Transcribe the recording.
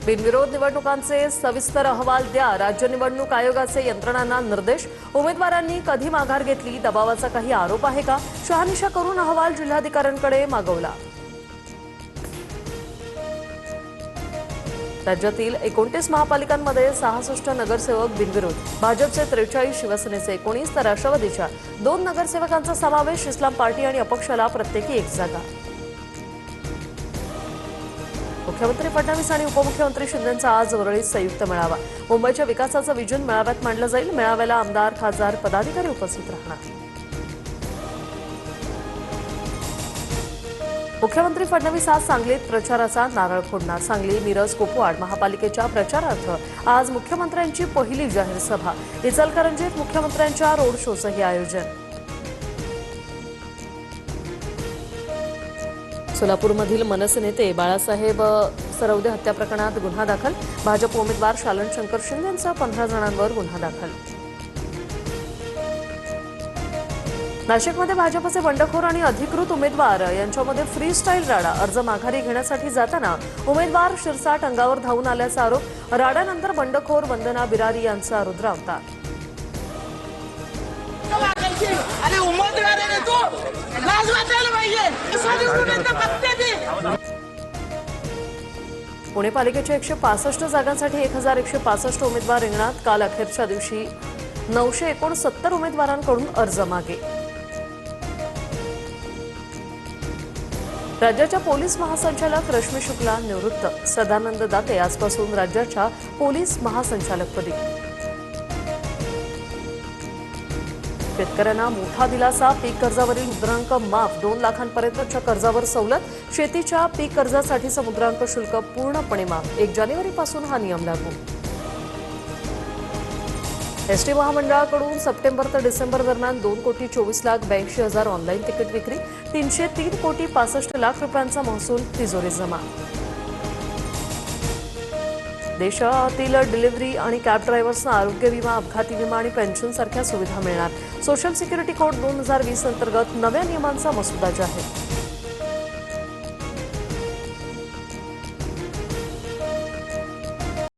बिनविरोध निवडणुकांचे सविस्तर अहवाल द्या, राज्य निवडणूक आयोगाचे यंत्रणांना निर्देश। उमेदवारांनी कधी माघार घेतली, दबावाचा काही आरोप आहे का, शहानिशा करून अहवाल जिल्हाधिकाऱ्यांकडे मागवला। राज्यातील 29 महापालिकांमध्ये 66 नगरसेवक बिनविरोध, भाजपचे 43, शिवसेनेचे 19 तर राष्ट्रवादीच्या 2 नगरसेवकांचा समावेश। इस्लाम पार्टी आणि अपक्षाला प्रत्येकी 1 जागा। मुख्यमंत्री फडणवीस आणि उपमुख्यमंत्री शिंदेंचा आज वरळीत संयुक्त मेळावा। मुंबईच्या विकासाचं विजन मेळाव्यात मांडलं जाईल। मेळाव्याला आमदार, खासदार, पदाधिकारी उपस्थित राहणार। मुख्यमंत्री फडणवीस आज सांगलीत प्रचाराचा नारळ फोडणार। सांगली, मिरज, कुपवाड महापालिकेच्या प्रचारार्थ आज मुख्यमंत्र्यांची पहिली जाहीर सभा। इचलकरंजीत मुख्यमंत्र्यांच्या रोड शोचंही आयोजन। सोलापूरमधील मनसे नेते बाळासाहेब सरवदे हत्या प्रकरणात गुन्हा दाखल। भाजप उमेदवार शालन शंकर शिंदे यांचा 15 जणांवर गुन्हा दाखल। नाशिकमध्ये भाजपचे बंडखोर आणि अधिकृत उमेदवार यांच्यामध्ये फ्री स्टाईल राडा। अर्ज माघारी घेण्यासाठी जाताना उमेदवार शिरसाट अंगावर धावून आल्याचा आरोप। राड्यानंतर बंडखोर वंदना बिरारी यांचा रुद्र अवतार। पुणे पालिकेच्या 165 जागांसाठी 1165 उमेदवार रिंगणात। काल अखेरच्या दिवशी 969 उमेदवारांकडून अर्ज मागे। राज्याच्या पोलीस महासंचालक रश्मी शुक्ला निवृत्त। सदानंद दाते आजपासून राज्याच्या पोलीस महासंचालकपदी। शेतकऱ्यांना मोठा दिलासा, पीक कर्जावरील मुद्रांक माफ, 2 लाखांपर्यंतच्या कर्जावर सवलत। शेतीच्या पीक कर्जासाठीचं मुद्रांक शुल्क पूर्णपणे माफ। 1 जानेवारीपासून हा नियम लागू। एसटी महामंडळाकडून सप्टेंबर ते डिसेंबर दरम्यान 2,24,82,000 ऑनलाईन तिकीट विक्री, 303,65,00,000 रुपयांचा महसूल तिजोरी जमा। देशातील डिलिव्हरी आणि कॅब ड्रायव्हर्सना आरोग्य विमा, अपघाती विमा आणि पेन्शन सारख्या सुविधा मिळणार। सोशल सिक्युरिटी कोड 2020 अंतर्गत नव्या नियमांचा मसुदा जाहीर।